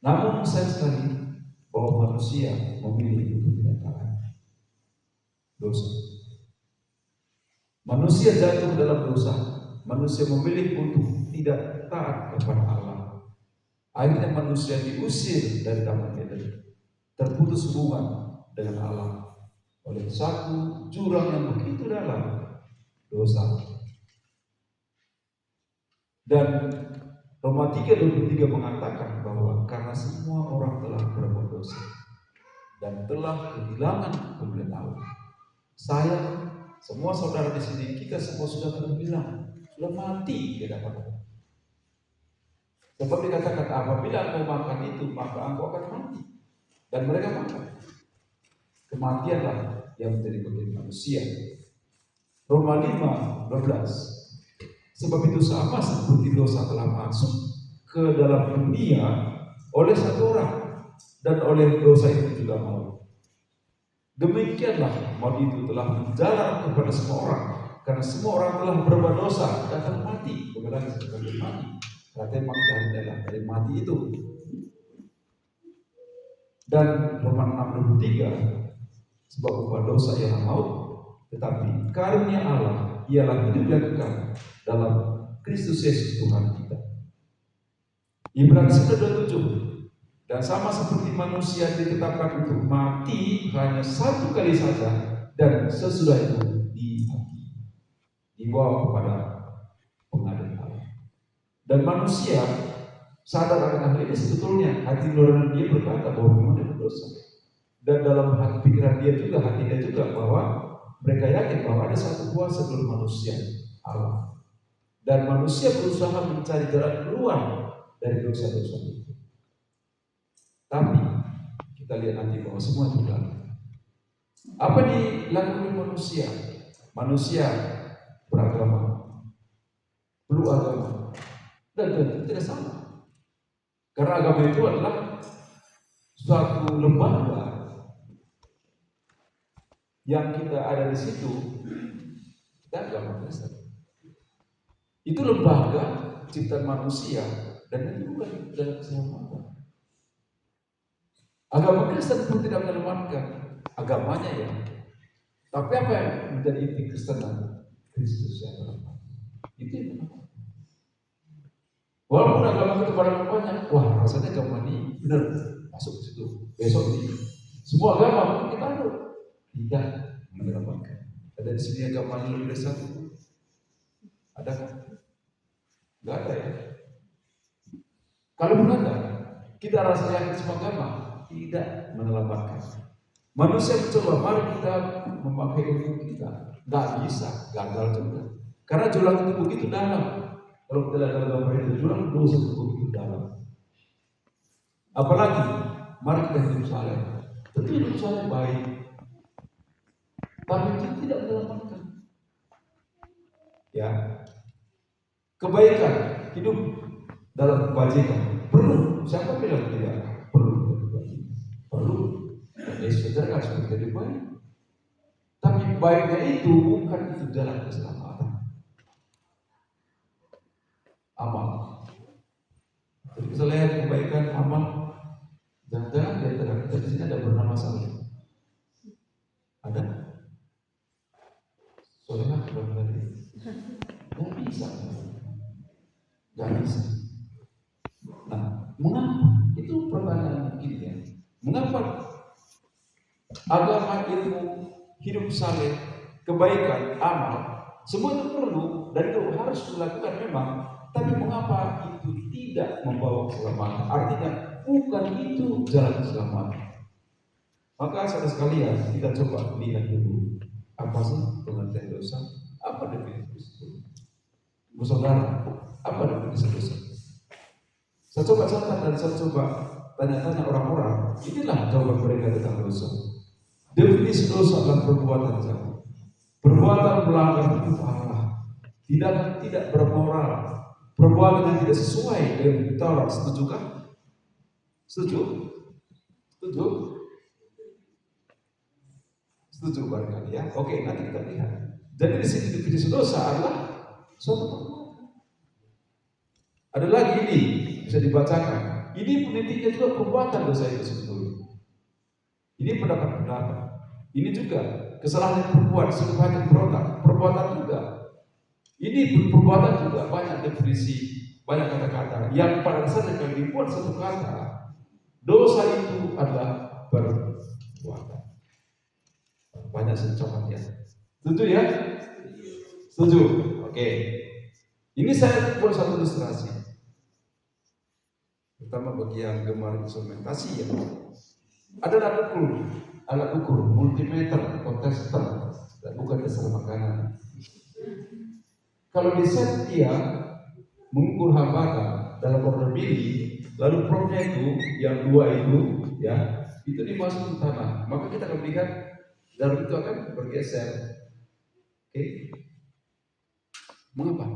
Namun saya sekali bahwa manusia memilih untuk tidak taat dosa. Manusia jatuh dalam dosa. Manusia memilih untuk tidak taat kepada Allah. Akhirnya manusia diusir dari Taman Eden, terputus hubungan dengan Allah oleh satu jurang yang begitu dalam, dosa. Dan Roma 3:23 mengatakan bahwa karena semua orang telah berbuat dosa dan telah kehilangan kemuliaan Allah. Saya, semua saudara di sini, kita semua sudah terbilang, sudah mati di hadapan Allah. Sebab dikatakan apabila engkau makan itu, maka engkau akan mati. Dan mereka makan. Kematianlah yang menjadi bagian manusia. Roma 5:12. Sebab itu sama seperti dosa telah masuk ke dalam dunia oleh satu orang, dan oleh dosa itu juga maut. Demikianlah maut itu telah menjalar kepada semua orang, karena semua orang telah berbuat dosa dan telah mati. Bukan sebagai mati, katanya maksudnya adalah dari mati itu. Dan Roma 6:23, sebab upah dosa ialah maut, tetapi karunia Allah ialah hidup yang kekal dalam Kristus Yesus Tuhan kita. Ibrani 9:27, dan sama seperti manusia ditetapkan untuk mati hanya satu kali saja, dan sesudah itu dibawa kepada pengadilan Allah. Dan manusia sadar akan hal ini, sebetulnya hati nurani dia berkata bahwa memang dia berdosa. Dan dalam hati pikiran dia juga, hatinya juga, bahwa mereka yakin bahwa ada satu kuasa dalam manusia, Allah. Dan manusia berusaha mencari jalan keluar dari dosa-dosa itu. Tapi kita lihat nanti bahwa semua itu gagal. Apa dilakukan oleh manusia? Manusia beragama, perlu agama, dan tentu tidak salah. Karena agama itu adalah suatu lembaga yang kita ada di situ, dan agama Kristen. Itu lembaga ciptaan manusia, dan itu bukan dalam keselamatan. Agama Kristen pun tidak menyelamatkan agamanya ya. Tapi apa yang menjadi inti Kristenan? Kristus yang menyelamatkan. Itu yang menyelamatkan. Walaupun agama kita barang banyak, wah rasanya agama ini benar masuk ke situ. Besok ini semua agama mungkin kita ada tidak menyelamatkan. Ada di sini agama yang lebih dari satu? Ada kan? Enggak ada ya. Kalau pun ada, kita rasa yakin semua agama tidak menyelamatkan. Manusia mencoba, mari kita memakai ilmu kita, nggak bisa, gagal juga. Karena jurang itu begitu dalam. Kalau kita lihat dalam gambar itu, jurang dosa itu begitu dalam. Apalagi, mari kita hidup saleh. Tentu hidup saleh baik, tapi itu tidak menyelamatkan. Ya, kebaikan hidup dalam kebajikan perlu. Siapa bilang tidak perlu? Perlu. Yesus ajarkan supaya jadi baik. Tapi baiknya itu bukan itu jalan keselamatan. Amal. Jadi kita lihat kebaikan amal. Jangan-jangan di antara kita di sini ada bernama Saleh. Ada? Solehah belum tadi. Gak bisa. Gak bisa. Nah, mengapa? Itu pertanyaan mungkin ya. Mengapa agama, ilmu, hidup saleh, kebaikan, amal, semua itu perlu dan itu harus dilakukan memang. Tapi mengapa itu tidak membawa keselamatan? Artinya bukan itu jalan keselamatan. Maka saudara sekalian, kita coba lihat dulu apa sih pengertian dosa? Apa definisi dosa? Saudara, apa definisi dosa? Saya coba catat dan saya coba tanya-tanya orang-orang. Inilah jawaban mereka tentang dosa. Definisi dosa adalah perbuatan jahat, perbuatan melanggar hukum Allah, tidak bermoral, perbuatan yang tidak sesuai dengan Taurat. Setujukah? Setuju? Setuju? Setuju barangkali ya. Oke, nanti kita lihat. Jadi di sini definisi dosa adalah suatu perbuatan. Ada lagi ini bisa dibacakan. Ini penitiknya juga perbuatan dosa itu sebetulnya. Ini pendapat. Ini juga kesalahan yang perbuatan, kesalahan yang perbuatan juga. Ini perbuatan juga banyak definisi, banyak kata-kata yang pada dasarnya kalau dibuat satu kata, dosa itu adalah perbuatan. Banyak secamatnya. Setuju ya? Setuju? Oke. Ini saya buat satu ilustrasi. Pertama bagi yang gemar instrumentasi ya. Ada alat ukur, multimeter, kontester, dan bukan dasar makanan. Kalau di set dia mengukur hambatan dalam order mili, lalu probnya itu yang dua itu ya itu dimasuk ke tanah, maka kita akan melihat dalam itu akan bergeser. Oke. Mengapa?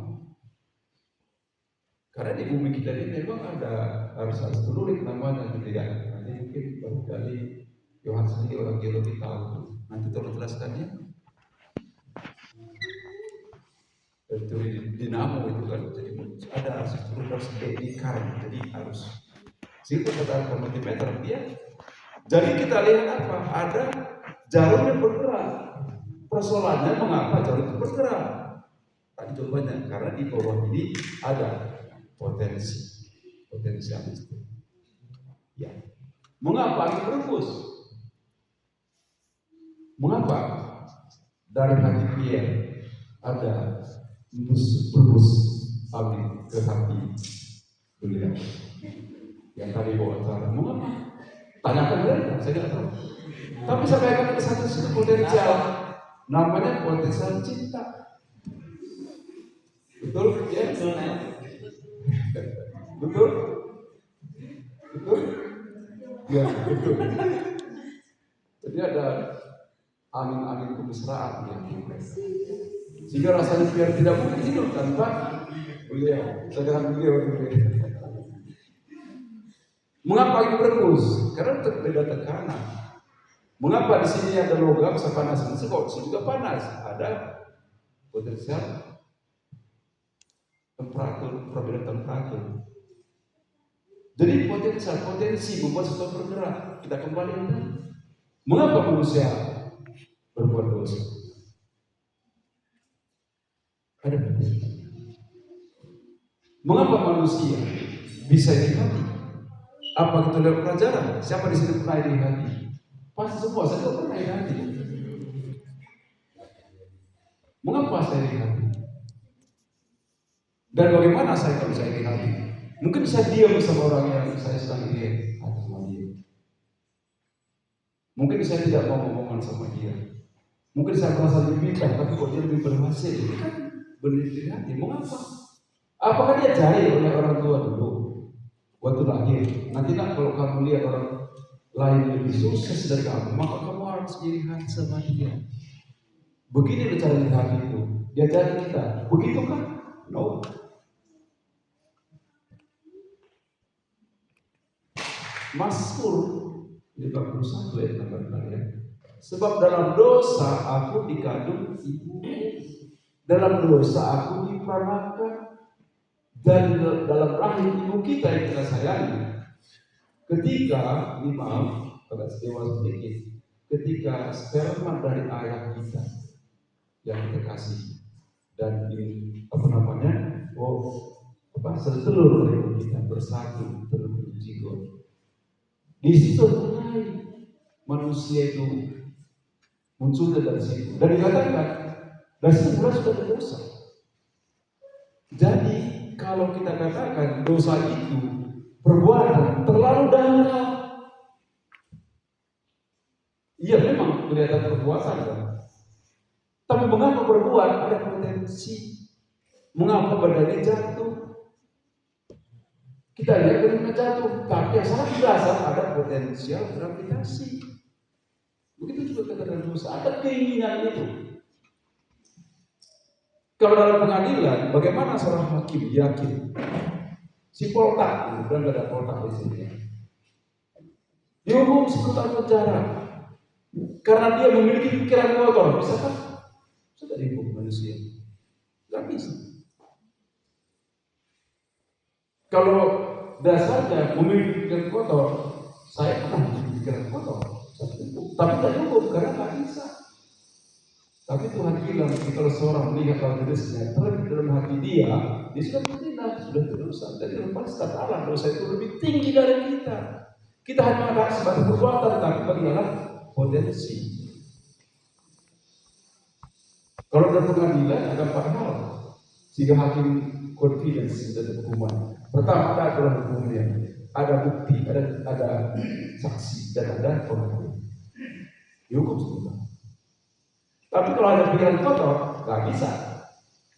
Karena di bumi kita ini memang harus telurik namanya gitu ya. Nanti mungkin barangkali Yohanes sendiri orang geologi tahu. Nanti tolong jelaskannya. Teori dinamo itu kan, jadi ada struktur seperti current, jadi arus. Situ kata multimeter dia. Jadi kita lihat apa? Ada jarum yang bergerak. Persoalannya mengapa jarum itu bergerak? Tadi jawabannya karena di bawah ini ada potensialis. Ya. Mengapa ini berembus? Mengapa dari hati Pierre ada berbus angin ke hati beliau yang tadi bawa acara? Mengapa? Tanyakan mereka, saya tidak tahu. Tapi sampaikan ke satu potensial, namanya potensial cinta. Betul? Ya? Betul? Betul? Ya, betul. Jadi ada angin-angin kemesraan ya. Sehingga rasanya biar tidak mungkin hidup tanpa beliau. Sedangkan beliau. Mengapa ini berembus? Karena berbeda tekanan. Mengapa di sini ada logam sepanas ini kok juga panas? Ada potensial temperatur, perbedaan temperatur. Jadi potensi membuat sesuatu bergerak. Kita kembali ke mengapa manusia berbuat dosa? Ada potensi. Mengapa manusia bisa iri hati? Apa kita lihat pelajaran? Siapa di sini pernah iri hati? Pasti semua saya juga pernah iri hati. Mengapa saya iri hati? Dan bagaimana saya kalau bisa iri hati? Mungkin saya diam sama orang yang saya sedang iri hati sama dia. Mungkin saya tidak mau ngomongan sama dia. Mungkin saya merasa dibimbingkan, tapi kok dia lebih berhasil? Ini kan benar-benar hati. Mengapa? Apakah dia jahil oleh orang tua dulu waktu lahir? Nanti kalau kamu lihat orang lain lebih sukses dari kamu, maka kamu harus iri hati sama dia. Begini cara iri hati itu. Dia jadi kita. Begitu kan? No. Mazmur 51 ayat 6 ya. Sebab dalam dosa aku dikandung ibu, dalam dosa aku diperanakan, dan dalam rahim ibu kita yang kita sayangi. Ketika agak dewasa sedikit, ketika sperma dari ayah kita yang kita kasih dan ini setelur dari ibu kita bersatu terbentuk zigot. Di situ mulai manusia itu muncul dari situ dan dikatakan dari situ mulai sudah berdosa. Jadi kalau kita katakan dosa itu perbuatan terlalu dalam, iya memang kelihatan perbuatan kan. Tapi mengapa berbuat ada potensi? Mengapa badannya jatuh? Kita lihat badannya jatuh, tapi yang sangat dasar ada potensial gravitasi. Begitu juga katakan dosa, ada keinginan itu. Kalau dalam pengadilan, bagaimana seorang hakim yakin si poltak, dan tidak ada poltak di sini, dihukum 10 tahun penjara karena dia memiliki pikiran kotor, bisa kan? Sudah dihukum manusia, nggak bisa. Kalau dasarnya memiliki pikiran kotor, saya pernah memiliki pikiran kotor, tapi tidak cukup karena nggak bisa. Tapi Tuhan bilang, kalau seorang melihat lawan jenisnya terlebih dalam hati dia sudah bertindak, sudah berdosa, dan dilepaskan Allah. Dosa itu lebih tinggi dari kita. Kita hanya mengatakan sebagai perbuatan, tapi bagaimana potensi. Kalau dalam pengadilan ada 4 hal sehingga hakim confidence dan hukuman. Pertama adalah hukumnya, ada bukti, ada saksi, dan ada pengadilan. Dihukum semua. Tapi kalau ada pikiran kotor, nggak bisa.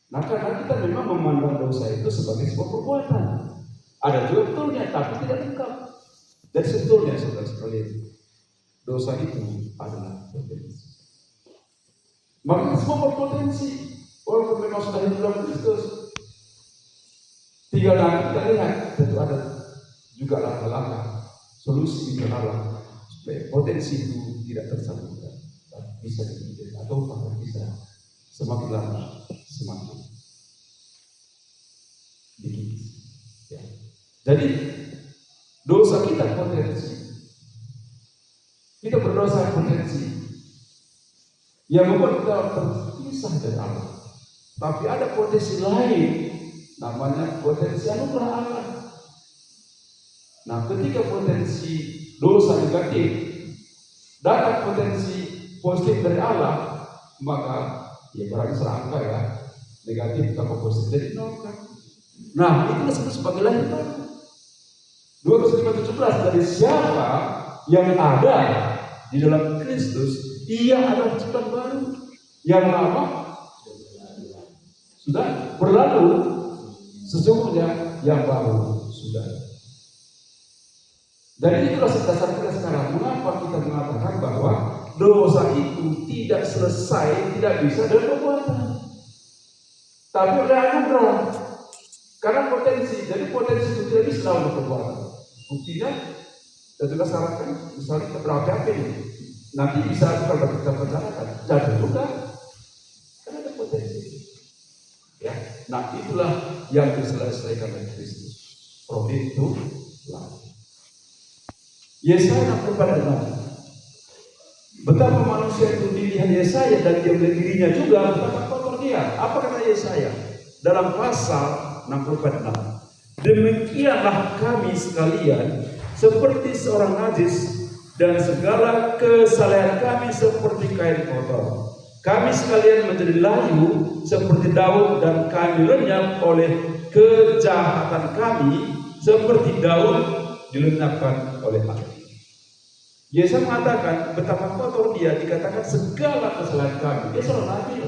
Nah, karena kita memang memandang dosa itu sebagai sebuah perbuatan. Ada juga betulnya, tapi tidak lengkap. Dan sebetulnya, saudara-saudara, dosa itu adalah potensi. Maka semua berpotensi. Walaupun memang sudah hidup dalam Kristus, tinggal nanti kita lihat, tentu ada juga langkah-langkah solusi di dalam supaya potensi itu tidak tersalurkan, bisa dihidup atau bahkan bisa semakin lama semakin dikit. Ya. Jadi dosa kita potensi, kita berdosa potensi yang membuat kita terpisah dari Allah. Tapi ada potensi lain, namanya potensi anugerah Allah. Nah, ketika potensi dosa negatif datang potensi positif dari Allah, maka ya berarti serangka ya, negatif tambah positif jadi nol kan. Nah, itu disebut sebagai lahir baru. 2 Korintus 5:17, dari siapa yang ada di dalam Kristus, ia adalah ciptaan baru. Yang lama sudah berlalu, sesungguhnya yang baru sudah. Dan itulah dasar kita sekarang. Mengapa kita mengatakan bahwa dosa itu tidak selesai, tidak bisa dari perbuatan, tapi oleh anugerah. Karena potensi, jadi potensi itu tidak bisa dalam perbuatan. Buktinya, dan juga syaratkan, misalnya kita berapa ini, nanti bisa kalau kita perjalanan, jadi juga karena ada potensi. Ya, nah itulah yang diselesaikan oleh Kristus. Problem itu lain. Yesaya 64:6. Betapa manusia itu dilihat Yesaya dan dia melihat dirinya juga, betapa kotor dia. Apa kata Yesaya dalam pasal 64:6? Demikianlah kami sekalian seperti seorang najis, dan segala kesalehan kami seperti kain kotor. Kami sekalian menjadi layu seperti daun, dan kami lenyap oleh kejahatan kami seperti daun dilenyapkan oleh api. Yesaya mengatakan betapa kotor dia, dikatakan segala kesalahan kami. Dia seorang nabi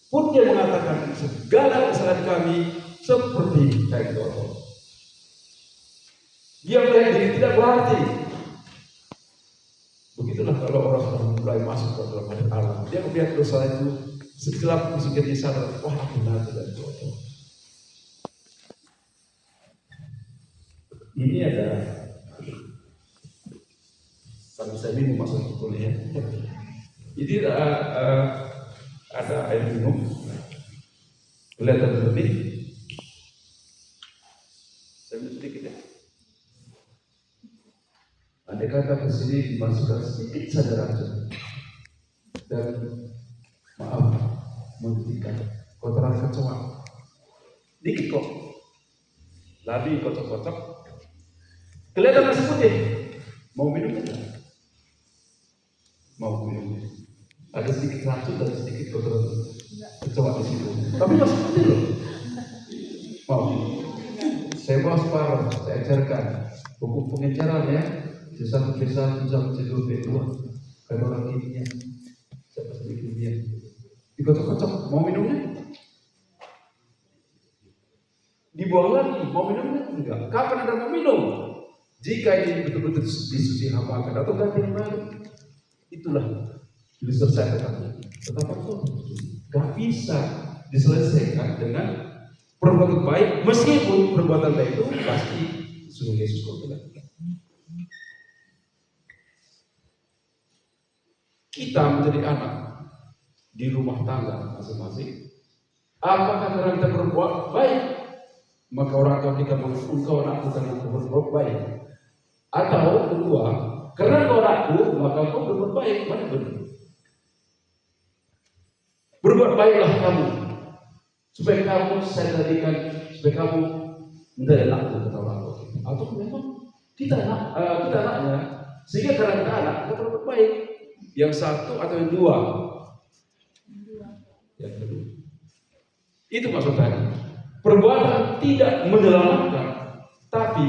pun dia mengatakan segala kesalahan kami seperti kain kotor. Dia melihat diri tidak berarti. Begitulah kalau orang sudah mulai masuk ke dalam hati Allah, dia melihat dosa itu setelah musiknya dia sadar, wah aku nanti dan kotor. Ini ada saya minum masuk ke kuliah. Jadi ada air minum, kelihatan lebih. Saya minum sedikit ya. Andai kata ke sini dimasukkan sedikit saja racun dan maaf menghentikan kotoran kecoa, dikit kok, labi kocok-kocok, kelihatan masih putih. Mau minum tidak? Mau minum. Ada sedikit racun dan sedikit kotoran kecoa di situ, tapi masih putih loh. Mau? Saya bawa separuh, saya ajarkan buku pengejaran ya. C1, B1, C2, B2, kayak orang kimia, siapa sedikit kimia, dikocok-kocok, mau minumnya? Dibuang lagi, mau minumnya? Enggak. Kapan Anda mau minum? Jika ini betul-betul disuci hamakan atau ganti yang baru, itulah diselesaikan. Tetapi itu gak bisa diselesaikan dengan perbuatan baik, meskipun perbuatan baik itu pasti sungguh Yesus berkata. Kita menjadi anak di rumah tangga masing-masing. Apakah karena kita berbuat baik? maka orang tua kita mengaku engkau anakku karena engkau berbuat baik. Atau kedua, karena engkau anakku maka engkau berbuat baik. Mana benar? Berbuat baiklah kamu supaya kamu saya jadikan, supaya kamu menjadi anakku, kata orang tua. Atau memang kita anaknya, sehingga karena kita anak kita berbuat baik. Yang satu atau yang dua? Yang kedua. Itu maksud tadi. Perbuatan tidak menyelamatkan, tapi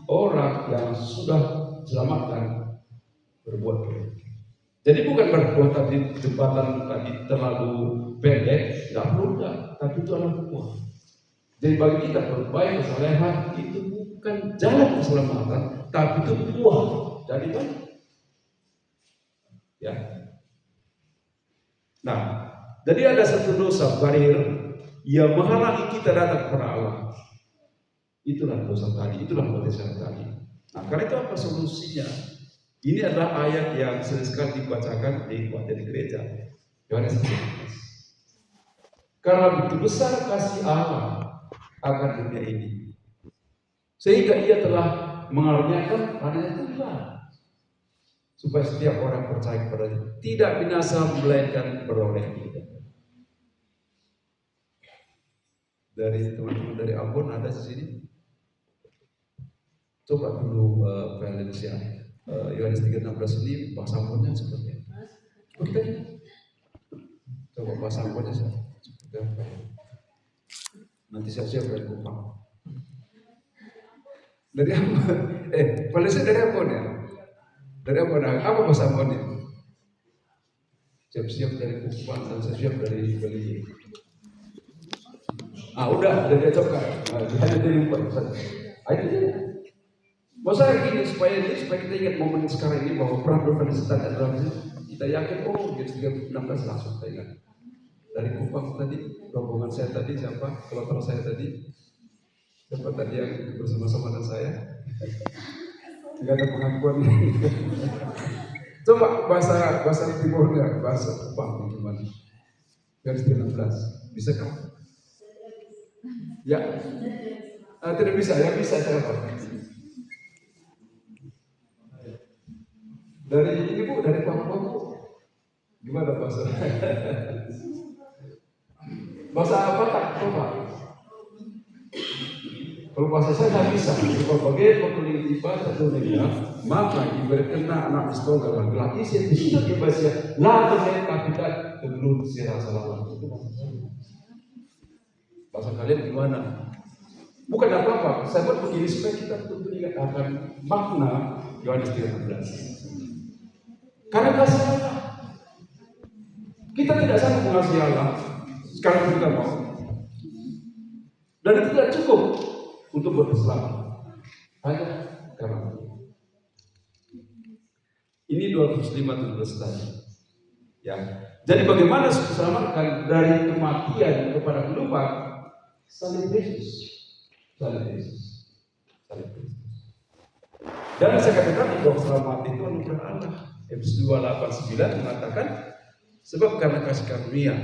orang yang sudah selamatkan berbuat baik. Jadi bukan perbuatan di jembatan tadi terlalu pendek, nggak perlu enggak, tapi itu adalah buah. Jadi bagi kita berbuat baik, kesalehan itu bukan jalan keselamatan, tapi itu buah. Jadi baik. Ya. Nah, jadi ada satu dosa barrier yang menghalangi kita datang kepada Allah. Itulah dosa tadi, itulah potensial tadi. Nah, karena itu apa solusinya? Ini adalah ayat yang sering sekali dibacakan di gereja. Yohanes 13. Karena begitu besar kasih Allah akan dunia ini, sehingga Ia telah mengaruniakan anaknya tunggal, supaya setiap orang percaya kepadanya tidak binasa melainkan beroleh hidup. Dari teman-teman dari Ambon ada di sini. Coba dulu Valencia, Yohanes 3:16 ini bahasa Ambonnya seperti apa? Coba bahasa Ambonnya seperti apa? Nanti siap-siap dari Kupang. Dari Ambon, Valencia dari Ambon ya? Dari Ambon, apa bahasa Ambonnya? Siap-siap dari Kupang dan siap-siap dari Bali. Udah diacapkan. Hanya dia lupa. Itu dia. Masa gini supaya kita ingat momen sekarang ini bahwa perang Afghanistan adalah kita yakin dia 16 langsung kita ingat. Dari Kupang tadi, rombongan saya tadi siapa? Kelompok saya tadi. Siapa tadi yang bersama-sama dengan saya? Tidak ada pengakuan. Coba bahasa timurnya, bahasa Kupang gimana? Garis 16. Bisa kan? Ya, tidak bisa, ya bisa saya apa? Dari ini Bu, dari Papua Bu, gimana bahasa? Bahasa apa tak? Coba. Kalau bahasa saya tidak bisa. Kalau bagian pemilik tiba satu negara, maka diberikan anak istonggal laki-laki tidak dibaca. Lalu mereka tidak belum dirasa lawan. Itu bahasa kalian gimana? Bukan apa-apa, saya buat begini supaya kita betul-betul ingat akan makna Yohanes 13. Karena kasih Allah, kita tidak sanggup mengasihi Allah sekarang kita mau, dan itu tidak cukup untuk berselamat. Hanya karena ini 205 tadi. Ya, jadi bagaimana diselamatkan dari kematian kepada kehidupan? Salib Yesus. Dan saya katakan bahwa selamat itu anugerah Allah. Efesus 2:8-9 mengatakan, sebab karena kasih karunia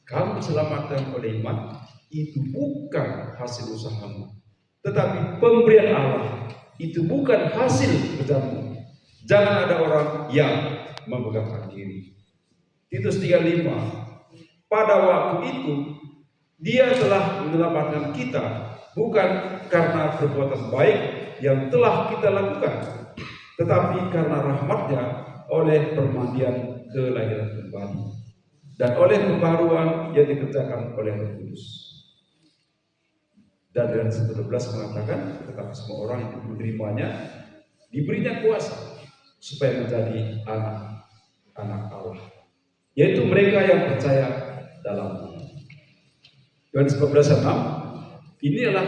kamu diselamatkan oleh iman, itu bukan hasil usahamu, tetapi pemberian Allah. Itu bukan hasil kerjamu. Jangan ada orang yang membanggakan diri. Titus 3:5. Pada waktu itu Dia telah menyelamatkan kita bukan karena perbuatan baik yang telah kita lakukan, tetapi karena rahmat-Nya oleh permandian kelahiran kembali dan oleh pembaharuan yang dikerjakan oleh Roh Kudus. Dan Yohanes 11 mengatakan, tetapi semua orang yang menerimanya diberinya kuasa supaya menjadi anak Allah, yaitu mereka yang percaya dalam Yohanes 14:6. Ini adalah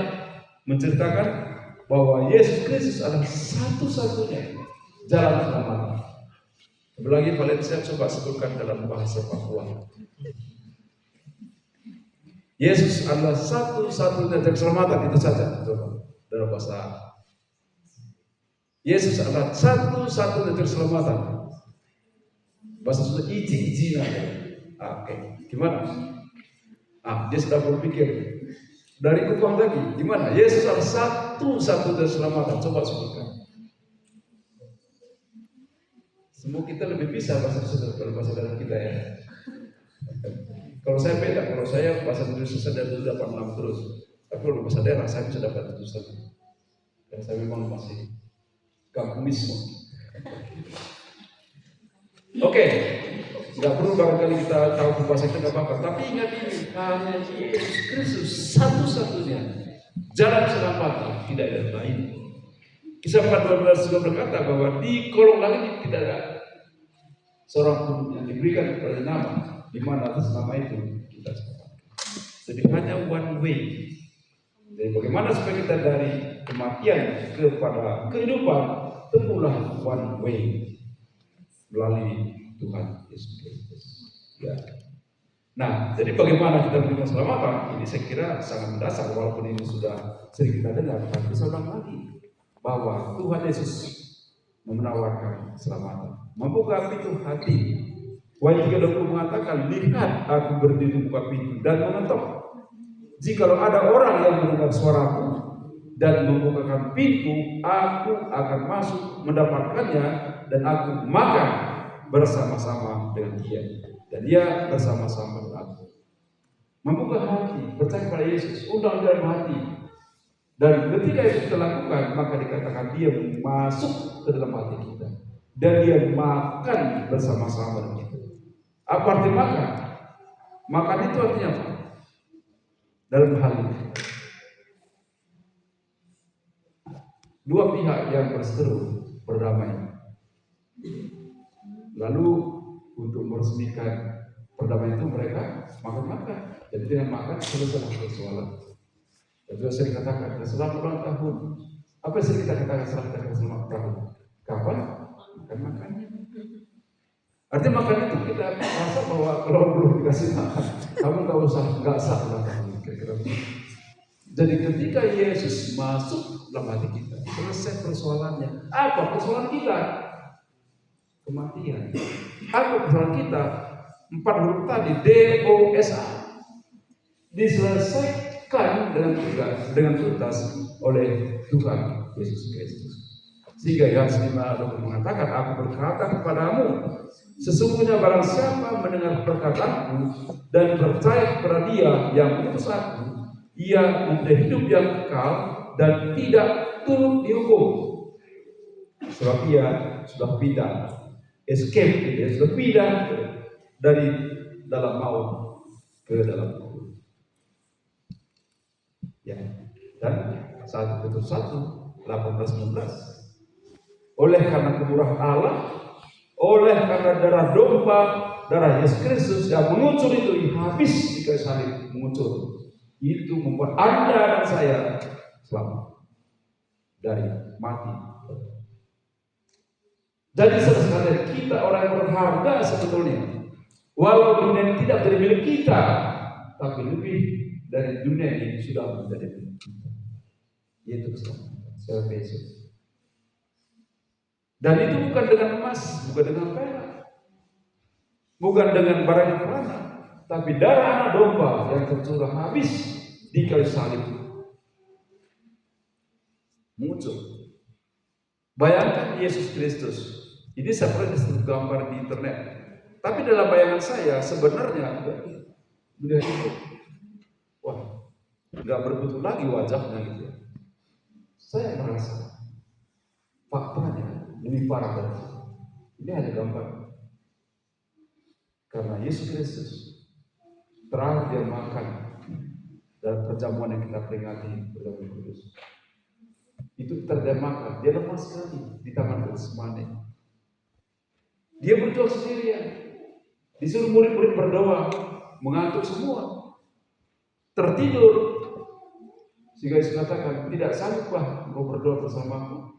menceritakan bahwa Yesus Kristus adalah satu-satunya jalan keselamatan. Apalagi Valencia coba sebutkan dalam bahasa Papua. Yesus adalah satu-satunya jalan keselamatan, itu saja. Coba dalam bahasa. Yesus adalah satu-satunya jalan keselamatan. Bahasa sudah iji-iji. Oke, gimana? Dia sudah berpikir Dari kupang lagi, gimana? Yesus adalah satu-satunya keselamatan. Coba sebutkan. Semua kita lebih bisa bahasa Indonesia daripada bahasa daerah kita ya. Kalau saya beda, kalau saya bahasa Indonesia saya dari 86 terus. Tapi kalau bahasa daerah saya bisa dapat 71. Dan saya memang masih kampunisme. Oke, nggak perlu barangkali kita tahu bahasa kita apa-apa. Tapi ingat ini, hanya Yesus Kristus satu-satunya jalan keselamatan, tidak ada lain. Kisah 4:12 sudah berkata bahwa di kolong langit tidak ada seorang pun yang diberikan kepada nama di mana atas nama itu kita selamat. Jadi hanya one way. Jadi bagaimana supaya kita dari kematian kepada kehidupan, tempuhlah one way melalui Tuhan Yesus Kristus. Ya. Nah, jadi bagaimana kita menerima keselamatan? Ini saya kira sangat mendasar, walaupun ini sudah sering kita dengar, tapi saya ulang lagi bahwa Tuhan Yesus menawarkan keselamatan, membuka pintu hati. Wahyu 3:20 mengatakan, lihat aku berdiri di buka pintu dan mengetok. Jikalau ada orang yang mendengar suaraku dan membukakan pintu, aku akan masuk mendapatkannya dan aku makan bersama-sama dengan dia dan dia bersama-sama dengan aku. Membuka hati, percaya pada Yesus, undang dalam hati. Dan ketika itu kita lakukan, maka dikatakan dia masuk ke dalam hati kita dan dia makan bersama-sama dengan kita. Apa arti makan? Makan itu artinya apa? Dalam hal ini dua pihak yang berseteru berdamai, lalu untuk meresmikan perdamaian itu mereka makan-makan. Jadi dengan makan selesai persoalan. Dan juga sering katakan selamat ulang tahun. Apa yang sering kita katakan selamat ulang tahun? Kapan? Makan. Artinya makan itu kita rasa bahwa kalau belum dikasih makan, kamu nggak sah ulang tahun. Kira-kira. Jadi ketika Yesus masuk dalam hati kita, selesai persoalannya. Apa persoalan kita? Kematian. Apa persoalan kita? 4 huruf tadi, DOSA. Diselesaikan dengan tuntas oleh Tuhan Yesus Kristus. Sehingga Yohanes 5:20 mengatakan, aku berkata kepadamu, sesungguhnya barang siapa mendengar perkataanku dan percaya kepada Dia yang mengutus aku, ia mempunyai hidup yang kekal dan tidak turut dihukum. Sebab ia sudah pindah, escape, dia sudah pindah dari dalam maut ke dalam hidup. Ya, dan 1:18. Oleh karena kemurahan Allah, oleh karena darah domba, darah Yesus Kristus yang mengucur itu habis di kayu salib mengucur, itu membuat Anda dan saya selamat dari mati. Jadi sebenarnya kita orang yang berharga sebetulnya, walau dunia ini tidak menjadi milik kita, tapi lebih dari dunia ini sudah menjadi milik kita, yaitu keselamatan, salvation. Dan itu bukan dengan emas, bukan dengan perak, bukan dengan barang yang berharga, tapi darah anak domba yang tercurah habis di kayu salib muncul. Bayangkan Yesus Kristus. Ini saya pernah disebut gambar di internet, tapi dalam bayangan saya sebenarnya beliau itu, wah, nggak berbentuk lagi wajahnya gitu. Saya merasa faktanya lebih parah dari itu. Ini hanya gambar. Karena Yesus Kristus terakhir dia makan dalam perjamuan yang kita peringati bersama Kudus. Itu dia makan, dia lemas sekali di tangan Getsemani. Dia berdoa sendirian. Disuruh murid-murid berdoa, mengantuk semua, tertidur. Sehingga Yesus katakan, tidak sanggupkah engkau berdoa bersamaku?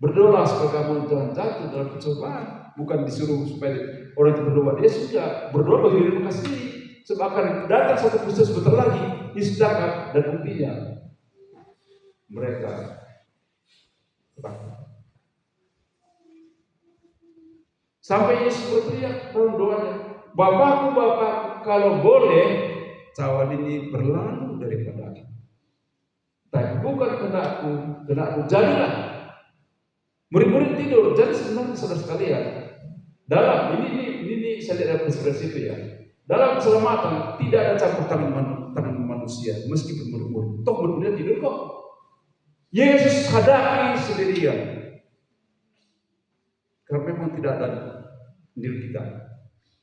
Berdoalah supaya kamu jangan jatuh dalam pencobaan. Bukan disuruh supaya orang itu berdoa. Dia sudah berdoa bagi diri mereka sendiri. Sebab akan datang satu Kristus sebentar lagi, istirahat dan buktinya mereka takut. Sampai Yesus berteriak dalam doanya, Bapakku, Bapakku, kalau boleh cawan ini berlalu daripada aku. Tapi bukan kehendakku jadilah. Murid-murid tidur. Jadi sebenarnya saudara sekalian, dalam ini saya lihat dari itu ya. Dalam keselamatan tidak ada campur tangan manusia, meskipun murid-murid. Toh murid-murid tidur kok. Yesus hadapi sendirian. Karena memang tidak ada diri kita.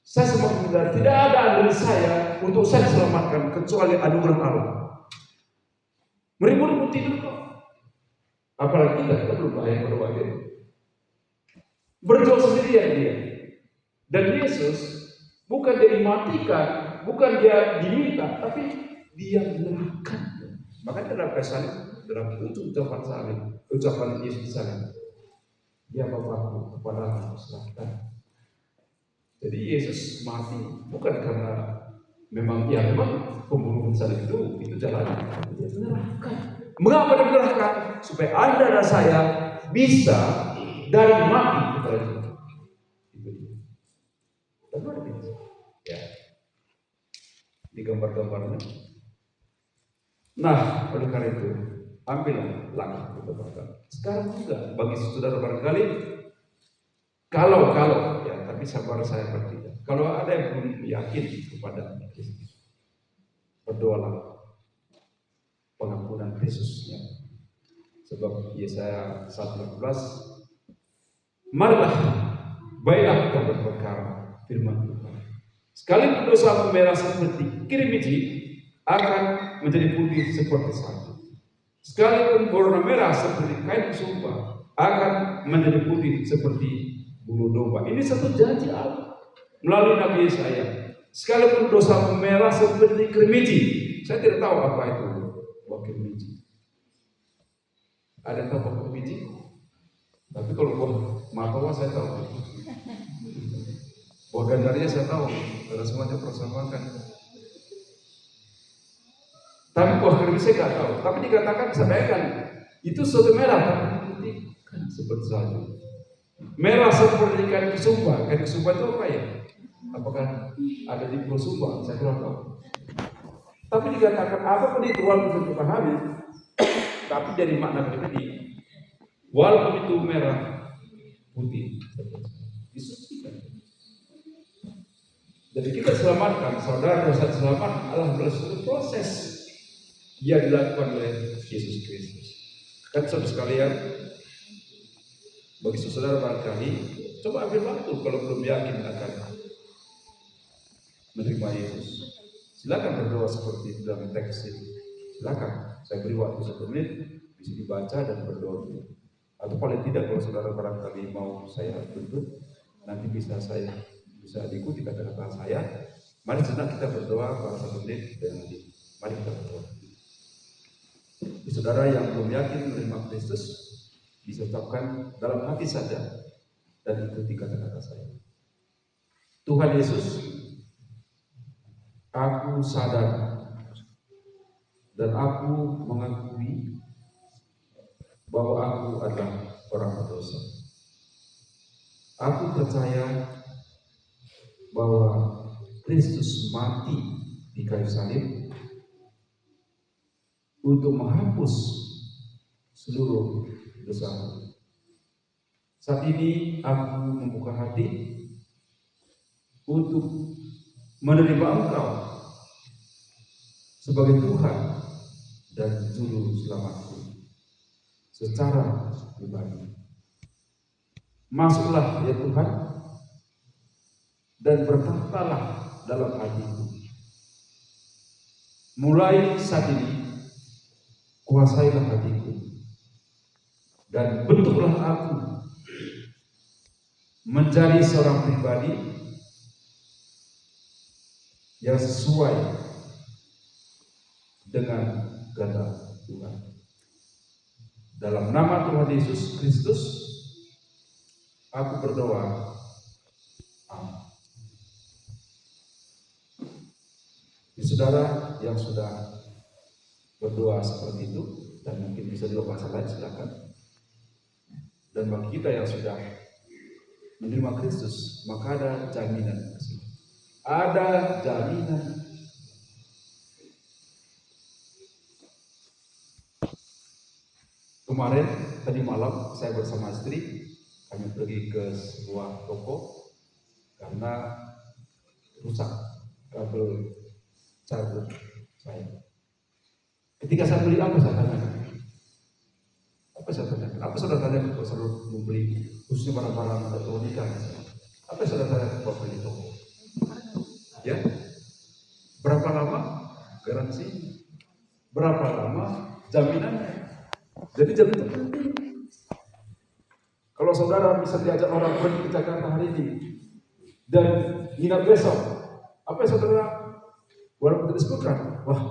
Saya semakin menyadari tidak ada dari saya untuk saya selamatkan kecuali anugerah Allah. Murid-murid tidur kok. Apalagi kita belum bayar berdoa itu. Berjuang sendirian dia. Dan Yesus bukan dia dimatikan, bukan dia diminta, tapi dia menyerahkan. Makanya dalam pesan dalam ucapan salib, ucapan Yesus salib, dia Bapakku kepada aku serahkan. Jadi Yesus mati bukan karena memang pembunuhan salib itu jalannya. Dia menyerahkan. Mengapa dia menyerahkan? Supaya Anda dan saya bisa dari mati kepada Tuhan. Itu dia. Dan luar biasa. Ya. Di gambar-gambarnya. Nah, oleh karena itu, ambillah langkah kebenaran. Sekarang juga bagi saudara barangkali, kalau ya, tapi sabar saya bertiga. Kalau ada yang belum yakin kepada Kristus, berdoalah pengampunan Kristusnya. Sebab Yesaya 1:18, marilah, baiklah kita berperkara firman Tuhan. Sekalipun dosa merah seperti kirmiji, akan menjadi putih seperti salju. Sekalipun berwarna merah seperti kain sumpah, akan menjadi putih seperti bulu domba. Ini satu janji Allah melalui Nabi Yesaya. Sekalipun dosa merah seperti kirmiji, saya tidak tahu apa itu kirmiji. Ada yang tahu apa kirmiji? Tapi kalau buah matawa saya tahu. Buah gandaria saya tahu. Ada semuanya persamakan. Tapi buah kirmiji saya tidak tahu. Tapi dikatakan sampaikan itu suatu merah tapi putih kan seperti salju. Merah seperti kain kesumba. Kain kesumba itu apa ya? Apakah ada di Pulau Sumba? Saya kurang tahu. Tapi dikatakan apapun itu walaupun kita pahami, tapi dari makna berbeda. Walaupun itu merah putih, disucikan. Jadi kita selamatkan, saudara dosa selamat adalah melalui proses yang dilakukan oleh Yesus Kristus. Kan saudara sekalian, bagi saudara barangkali, coba ambil waktu kalau belum yakin akan menerima Yesus. Silakan berdoa seperti dalam teks ini. Silakan, saya beri waktu 1 menit, bisa dibaca dan berdoa. Atau paling tidak kalau saudara barangkali mau saya tuntut, nanti bisa diikuti kata-kata saya. Mari sejenak kita berdoa pada 1 menit dan nanti mari kita berdoa. Saudara yang belum yakin menerima Kristus bisa ucapkan dalam hati saja dan ikuti kata-kata saya. Tuhan Yesus, aku sadar dan aku mengakui bahwa aku adalah orang berdosa. Aku percaya bahwa Kristus mati di kayu salib untuk menghapus seluruh dosa. Saat ini aku membuka hati untuk menerima Engkau sebagai Tuhan dan Juru Selamatku secara pribadi. Masuklah ya Tuhan dan bertahtalah dalam hatiku. Mulai saat ini kuasailah hatiku dan bentuklah aku menjadi seorang pribadi yang sesuai dengan kehendak Tuhan. Dalam nama Tuhan Yesus Kristus, aku berdoa. Amin. Saudara yang sudah berdoa seperti itu dan mungkin bisa juga bahasa lain, silakan. Dan bagi kita yang sudah menerima Kristus, maka ada jaminan. Ada jaminan Kemarin tadi malam saya bersama istri kami pergi ke sebuah toko karena rusak kabel charger saya. Ketika saya beli apa saya tanyakan? Apa saya tanyakan? Apa saudara tanyakan kalau selalu membeli khususnya barang-barang elektronika? Apa saudara tanyakan kalau beli toko? Ya, berapa lama garansi? Berapa lama jaminannya? Jadi jaminan itu penting. Kalau saudara bisa diajak orang pergi ke Jakarta hari ini dan nginap besok, apa yang saudara walaupun tidak disebutkan, wah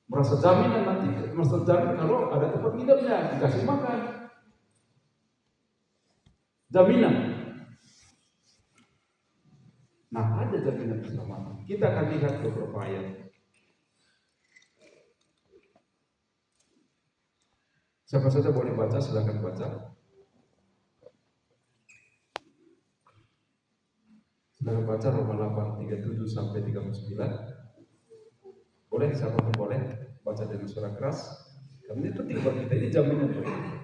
merasa jaminan nanti, merasa jaminan kalau ada tempat nginapnya, dikasih makan, jaminan. Nah ada jaminan keselamatan. Kita akan lihat beberapa ayat. Siapa saja boleh baca, silakan baca. Silakan baca Roma 8:37 sampai 39. Boleh, siapa pun boleh baca dengan suara keras. Karena ini penting buat kita, ini jaminan buat kita.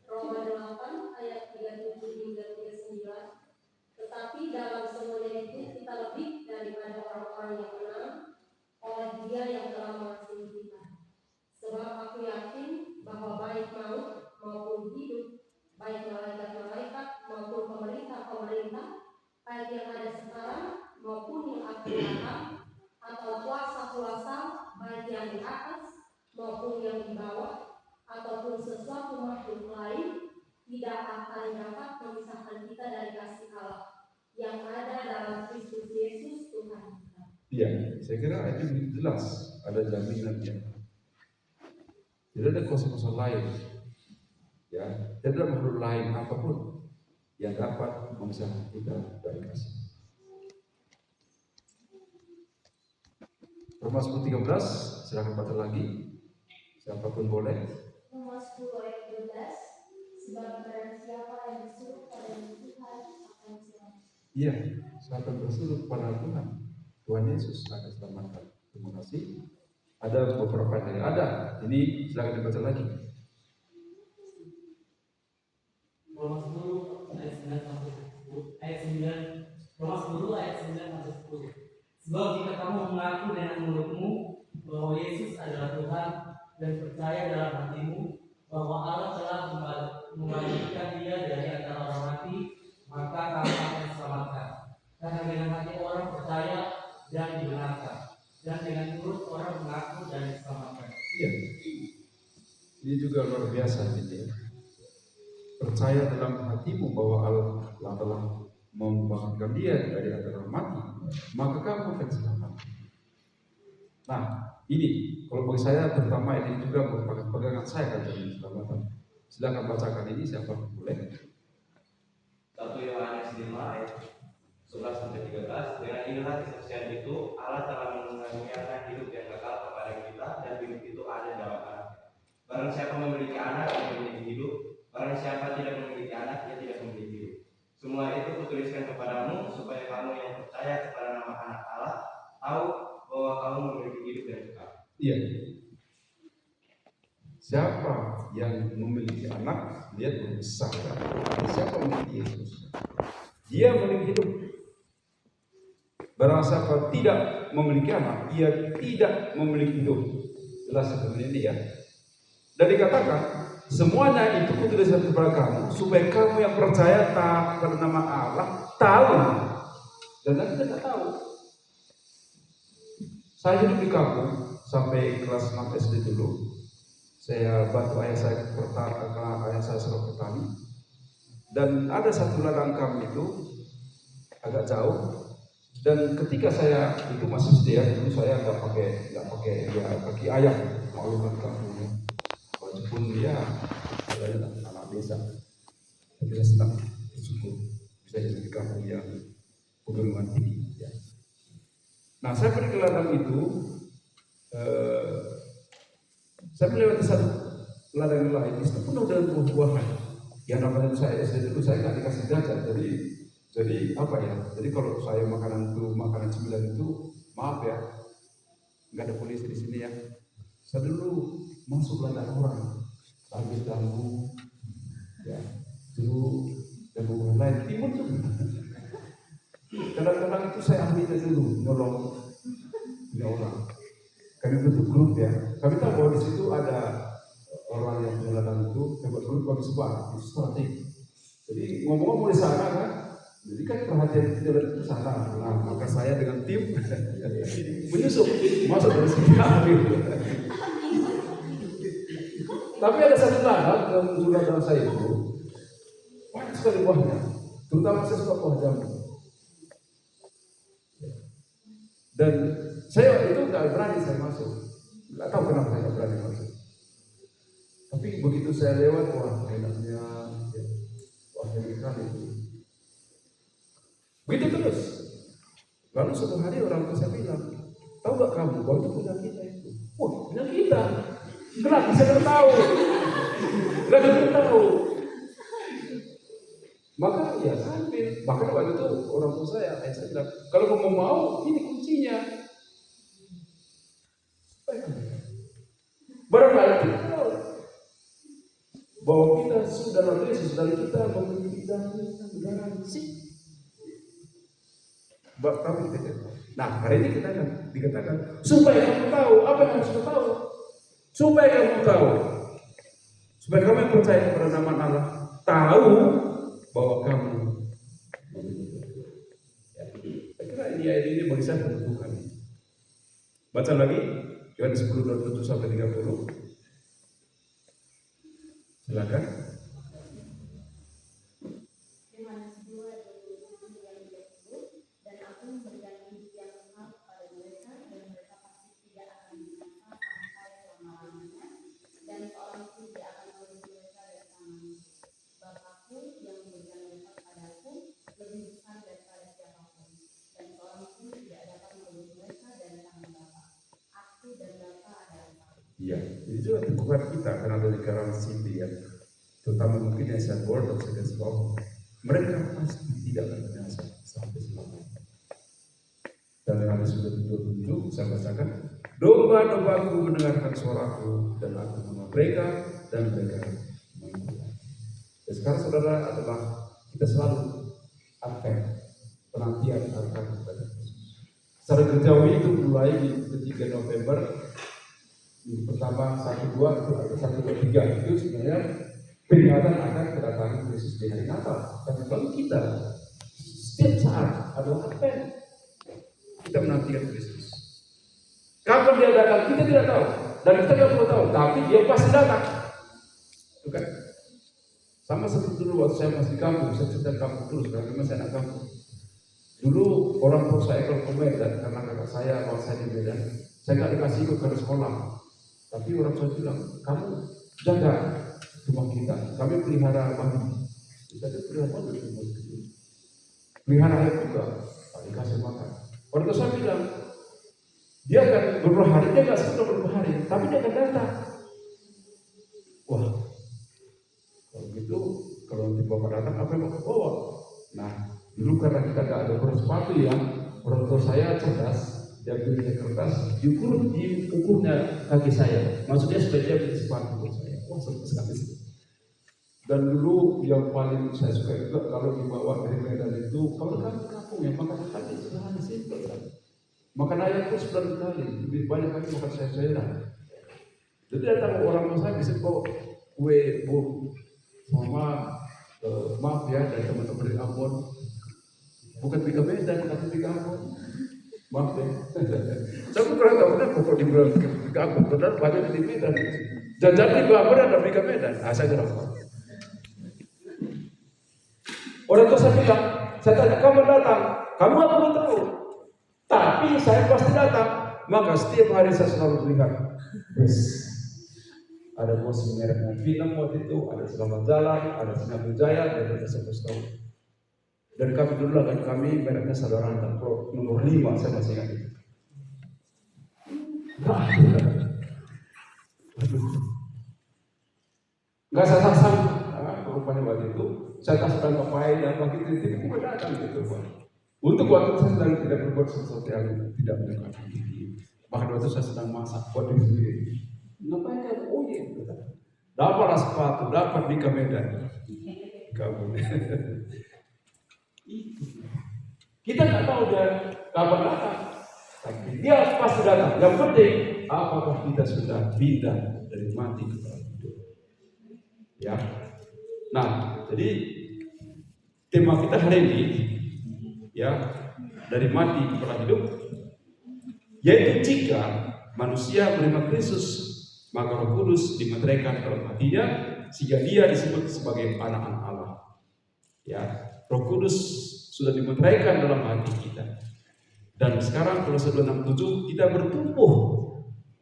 Roma 8 ayat 37 hingga 39. Tetapi dalam semuanya itu kita lebih daripada orang-orang yang menang oleh Dia yang telah mengasihi kita. Sebab aku yakin bahwa baik maut maupun hidup, baik malaikat-malaikat maupun pemerintah-pemerintah, baik yang ada sekarang maupun yang akan datang, atau kuasa-kuasa, baik yang di atas maupun yang di bawah, ataupun sesuatu makhluk lain, tidak akan dapat memisahkan kita dari kasih Allah yang ada dalam Kristus Yesus Tuhan kita. Iya, saya kira itu jelas ada jaminannya. Tidak ada kuasa-kuasa lain, ya, tidak ada makhluk lain apapun yang dapat memisahkan kita dari kasih. Roma 10:13, silakan baca lagi. Siapapun boleh. Roma 10 ayat 12, sebab barang siapa yang berseru pada Tuhan akan selamat. Iya, siapa yang berseru pada Tuhan, Tuhan Yesus akan selamatkan. Terima kasih. Ada beberapa yang ada. Ini silakan dibaca lagi. Roma 10 ayat 9 sampai 10. Ayat 9. Roma 10 ayat 9 sampai 10. Sebab jika kamu mengaku dengan mulutmu bahwa Yesus adalah Tuhan dan percaya dalam hatimu bahwa Allah telah membangkitkan Dia dari antara orang mati, maka kamu akan diselamatkan. Karena dengan hati orang percaya dan dibenarkan, dan dengan mulut orang mengaku dan diselamatkan. Iya. Ini juga luar biasa gitu ya. Percaya dalam hatimu bahwa Allah telah membangkitkan Dia dari antara orang mati, maka kamu akan selamat. Nah, ini kalau bagi saya terutama ini juga merupakan pegangan saya kan dalam keselamatan. Silakan bacakan ini siapa boleh. 1 Yohanes 5 ayat 11 sampai 13. Dengan inilah kesaksian itu, Allah telah mengaruniakan hidup yang kekal kepada kita, dan hidup itu ada dalam Anak. Barang siapa memiliki anak, ia memiliki hidup. Barang siapa tidak memiliki anak, ia tidak memiliki hidup. Semua itu kutuliskan kepadamu supaya kamu yang percaya kepada nama Anak Allah tahu bahwa kamu memiliki hidup yang kekal. Iya. Siapa yang memiliki anak, dia berbesar. Siapa yang memiliki Yesus? Dia memiliki hidup. Barang siapa tidak memiliki anak, ia tidak memiliki hidup. Jelas seperti ini ya. Dan dikatakan semuanya itu kutuliskan kepada kamu supaya kamu yang percaya pada nama Allah tahu. Dan nanti kita tahu. Saya hidup di kampung sampai kelas 6 SD dulu. Saya bantu ayah saya ayah saya seorang petani. Dan ada satu ladang kami itu agak jauh. Dan ketika saya itu masih SD ya, dulu saya nggak pakai ya kaki ayam, maklumat kampungnya. Walaupun dia adalah anak desa, tapi saya senang bersyukur bisa hidup di kampung yang pegunungan tinggi. Ya. Nah, saya pergi ke ladang itu, saya melewati satu ladang lain, itu penuh dengan buah-buahan. Yang namanya saya SD dulu saya nggak dikasih jajan, jadi apa ya? Jadi kalau saya makanan cemilan itu, maaf ya, nggak ada polisi di sini ya. Saya dulu masuk ladang orang, ambil tamu, ya, dulu dan hubungan lain timur tuh. Kadang-kadang itu saya ambil dulu, nolong punya orang. Kami bentuk grup ya. Kami tahu bahwa di situ ada orang yang menjalankan itu, yang buat grup kami sebar, itu strategi. Jadi ngomong-ngomong di sana kan, jadi kan perhatian kita dari ke sana. Nah, maka saya dengan tim menyusup, masuk dari sini ambil. Tapi ada satu ladang dalam ladang saya itu banyak sekali buahnya, terutama saya suka buah jambu. Dan saya itu nggak berani saya masuk, nggak tahu kenapa saya nggak berani masuk. Tapi begitu saya lewat, wah enaknya, wah enak itu. Begitu terus. Lalu suatu hari orang tua saya bilang, tahu nggak kamu bahwa itu punya kita itu? Wah punya kita. Kenapa saya nggak tahu? Nggak tahu. Maka ya sambil, bahkan waktu itu orang tua saya bilang, kalau kamu mau, ini kuncinya. Barangkali kita tahu bahwa kita sudah dalam Yesus dan kita memiliki garansi. Nah hari ini kita akan dikatakan supaya kamu tahu apa yang harus kamu tahu. Supaya kamu tahu, supaya kamu yang percaya kepada nama Allah tahu bahwa kamu ya, saya kira ini bagi saya menentukan. Baca lagi Yohanes 10:27 sampai 30. Silakan. Yohanes 2:27-30, dan aku memberikan hidup yang kekal kepada mereka, dan mereka pasti tidak akan binasa sampai selama-lamanya, dan seorang pun tidak akan mengusir mereka dari tanganku. Bapakku yang memberikan mereka kepadaku lebih besar daripada siapapun, dan seorang pun tidak dapat mengusir mereka dari tangan Bapa. Aku dan Bapa adalah satu. Iya, itu juga teguhan kita karena dari garansi dia, terutama mungkin yang saya bold dan saya sebab mereka pasti tidak akan binasa sampai selamanya. Dan Yohanes 7:27 saya bacakan, domba-dombaku mendengarkan suaraku dan aku mengenal mereka dan mereka mengikuti. Dan sekarang saudara adalah kita selalu penantian akan kepada Yesus. Secara gerejawi itu mulai di 3 November minggu pertama 1, 2 itu ada 1, 2, 3 itu sebenarnya peringatan akan kedatangan Yesus di hari Natal. Dan bagi kita setiap saat adalah kita menantikan Kristus. Kapan dia datang kita tidak tahu dan kita tidak perlu tahu, tapi dia pasti datang. Itu kan? Sama seperti dulu waktu saya masih di kampung, saya cerita kampung terus karena memang saya anak kampung. Dulu orang tua saya kalau ke Medan karena kakak saya kalau saya di Medan, saya nggak dikasih ikut ke sekolah. Tapi orang tua bilang, kamu jaga rumah kita, kami pelihara babi. Kita pelihara babi, pelihara ayam juga, tak dikasih makan. Orang tua saya bilang, dia akan beberapa hari, dia nggak sekedar beberapa hari, tapi dia akan datang. Wah, kalau gitu, kalau nanti bapak datang, apa yang bapak bawa? Nah, dulu karena kita nggak ada kurang sepatu yang orang tua saya cerdas, dia beli kertas, diukurnya kaki saya. Maksudnya supaya dia beli sepatu buat saya. Wah, seru sekali. Dan dulu yang paling saya suka juga kalau dibawa dari Medan itu, kalau kami kampung ya makan kaki sederhana simpel kan. Makan ayam pun 9 kali, lebih banyak kali makan sayur-sayuran. Jadi datang orang tua saya bisa bawa kue bom sama maaf ya dari teman-teman dari Ambon, bukan tiga Medan tapi tiga Ambon. Maaf ya. Saya kurang tahu kan pokok di Ambon, benar banyak di Medan. Jajan di Ambon ada tiga Medan. Saya kira. Orang tua saya bilang, saya tanya kamu datang, kamu apa mau tahu? Tapi saya pasti datang. Maka setiap hari saya selalu melihat, ada bos merek film waktu itu, ada Selamat Jalan, ada Sinar Jaya, dan ada Sepuluh. Dan kami dulu lah kan kami mereknya Saudara Antar Pro nomor 5 saya masih ingat itu. Nggak sasar rupanya waktu itu saya kasihkan papai dan pagi kritik itu datang gitu Pak. Untuk waktu saya sedang tidak berbuat sesuatu yang tidak menyenangkan diri. Bahkan waktu saya sedang masak buat diri sendiri. Ngapain kamu? Oh iya, dapatlah sepatu, dapat di Medan. Kamu. Itu. Kita nggak tahu dia kapan datang, tapi dia pasti datang. Yang penting, apakah kita sudah pindah dari mati kepada hidup? Ya. Nah, jadi tema kita hari ini, ya, dari mati kepada hidup, yaitu jika manusia menerima Kristus, maka Roh Kudus dimeteraikan dalam hatinya, sehingga dia disebut sebagai anak-anak Allah. Ya, Roh Kudus sudah dimeteraikan dalam hati kita. Dan sekarang Kolose 2:6-7 kita bertumbuh.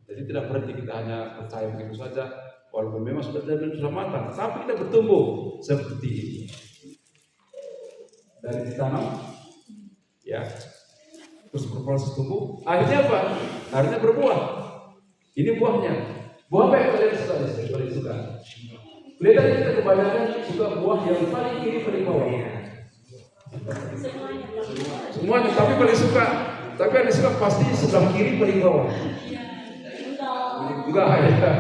Jadi tidak berarti kita hanya percaya begitu saja, walaupun memang sudah dalam keselamatan, tapi kita bertumbuh seperti ini. Dari ditanam, ya, terus berproses tumbuh. Akhirnya apa? Akhirnya berbuah. Ini buahnya. Buah apa yang kalian suka? Paling suka. Kelihatan kita kebanyakan suka buah yang paling kiri paling bawah. Semuanya, tapi paling suka. Tapi yang suka pasti sebelah kiri paling bawah. Enggak ya.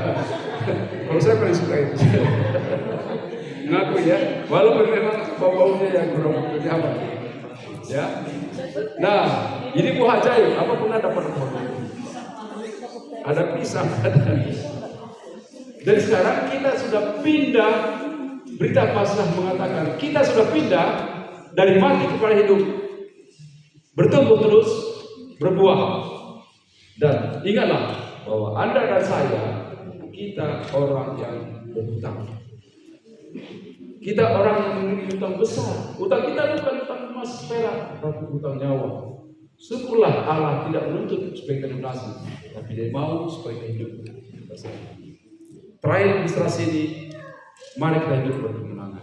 Kalau saya paling suka itu. Ngaku ya. Walaupun memang bau-baunya yang kurang nyaman. Ya. Nah, ini buah ajaib. Apa pernah dapat buah? Ada pisang, ada. Dan sekarang kita sudah pindah. Berita Pasrah mengatakan kita sudah pindah dari mati kepada hidup, bertumbuh terus, berbuah. Dan ingatlah bahwa Anda dan saya, kita orang yang berhutang. Kita orang yang memiliki hutang besar. Hutang kita bukan hutang emas perak, tapi hutang nyawa. Syukurlah Allah tidak menuntut supaya kita lunasi, tapi Dia mau supaya kita hidup bersama. Terakhir ilustrasi ini, mari kita hidup berkemenangan.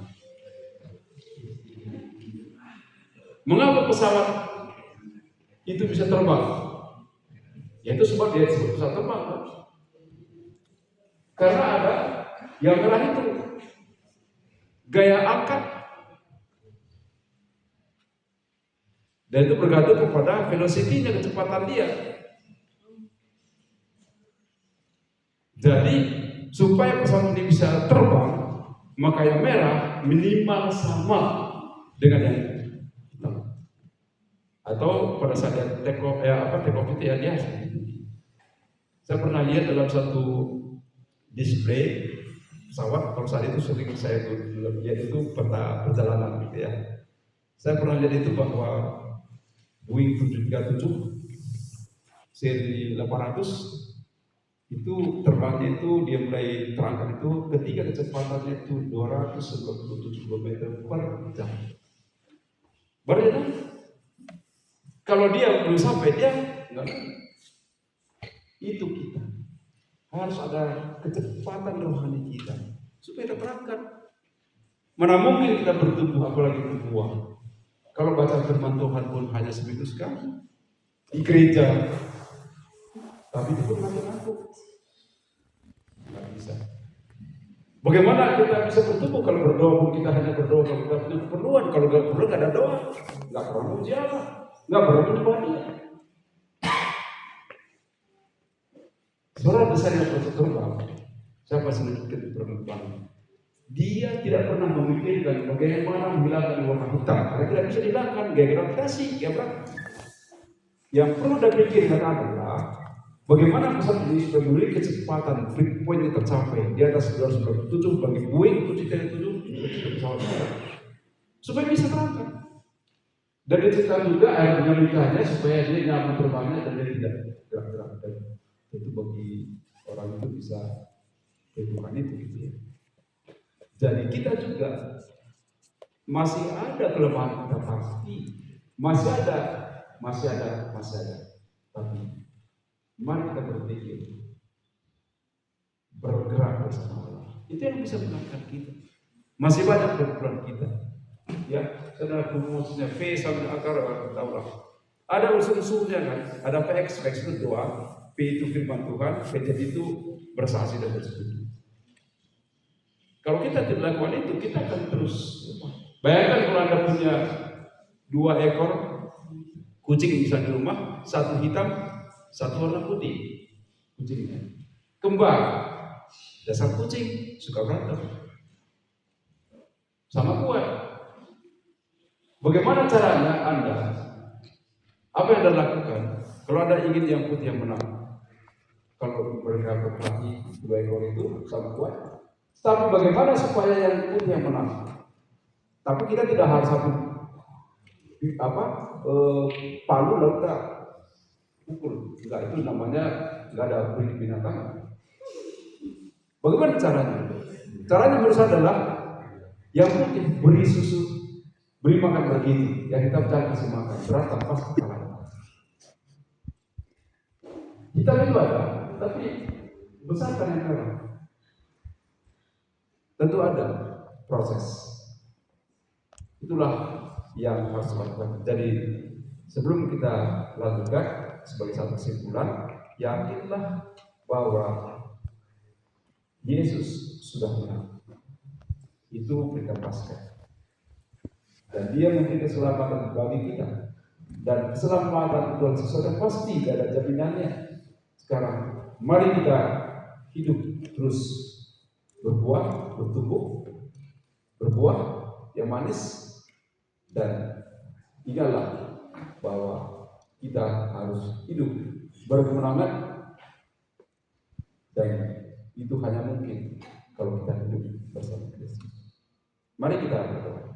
Mengapa pesawat itu bisa terbang? Yaitu sebab dia disebut pesawat terbang. Kan? Karena ada yang merah itu gaya angkat, dan itu bergantung kepada velocity-nya, kecepatan dia. Jadi supaya pesawat ini bisa terbang, maka yang merah minimal sama dengan yang hitam. Atau pada saat dia take off itu ya dia. Saya pernah lihat dalam satu display pesawat, kalau saat itu sering saya lihat itu peta perjalanan gitu ya. Saya pernah lihat itu bahwa Boeing 737 seri 800 itu terbangnya itu dia mulai terangkat itu ketika kecepatannya itu 297 km per jam. Baru ya, kalau dia belum sampai dia enggak. Itu kita harus ada kecepatan rohani kita supaya kita berangkat. Mana mungkin kita bertumbuh apalagi berbuah. Kalau baca firman Tuhan pun hanya seminggu sekali di gereja. Tapi itu pun ngaku-ngaku nggak bisa. Bagaimana kita bisa bertumbuh kalau berdoa pun kita hanya berdoa kalau kita punya keperluan. Kalau nggak perlu nggak ada doa, nggak perlu puji Allah, nggak perlu menyembah Dia. Saudara besar yang terbang, saya pasti menunjukkan perempuan. Dia tidak pernah memikirkan bagaimana menghilangkan warna hitam. Karena tidak bisa dihilangkan gaya gravitasi, ya bro. Yang perlu dipikirkan adalah bagaimana pesawat ini supaya memiliki kecepatan breakpoint yang tercapai di atas 297 bagi Boeing 737 pesawat supaya bisa terangkat. Dan diceritakan juga aerodinamikanya supaya dia nyaman terbangnya dan dia tidak gerak-gerak. Dan itu bagi orang itu bisa kehidupan itu gitu ya. Jadi kita juga masih ada kelemahan kita pasti, masih ada. Tapi mari kita berpikir, bergerak bersama Allah. Itu yang bisa mengangkat kita. Masih banyak kekurangan kita. Ya, saudara rumusnya V sampai akar tahu lah. Ada unsur-unsurnya kan? Ada PX itu doa, P itu firman Tuhan, P itu bersaksi dan bersetuju. Kalau kita tidak lakukan itu, kita akan terus. Bayangkan kalau Anda punya 2 ekor kucing bisa di rumah, satu hitam, satu warna putih, kucingnya. Kembar, Dasar kucing, suka berantem. Sama kue. Bagaimana caranya Anda? Apa yang Anda lakukan? Kalau Anda ingin yang putih yang menang, kalau mereka berkelahi 2 ekor itu sama kue. Tapi bagaimana supaya yang putih yang menang? Tapi kita tidak harus satu palu lalu kita pukul. Enggak, itu namanya enggak ada binatang. Bagaimana caranya? Caranya menurut saya adalah yang putih beri susu, beri makan begini, yang hitam jangan kasih makan, berantem pasti kalah. Hitam itu ada, tapi besarkan yang kalah. Tentu ada proses. Itulah yang harus dilakukan. Jadi sebelum kita lanjutkan sebagai satu kesimpulan, yakinlah bahwa Yesus sudah menang. Itu perintah Paskah. Dan Dia memberi keselamatan bagi kita. Dan keselamatan Tuhan sesuatu yang pasti, tidak ada jaminannya. Sekarang, mari kita hidup terus berbuah, bertumbuh, berbuah yang manis, dan ingatlah bahwa kita harus hidup berkemenangan, dan itu hanya mungkin kalau kita hidup bersama Kristus. Mari kita berdoa.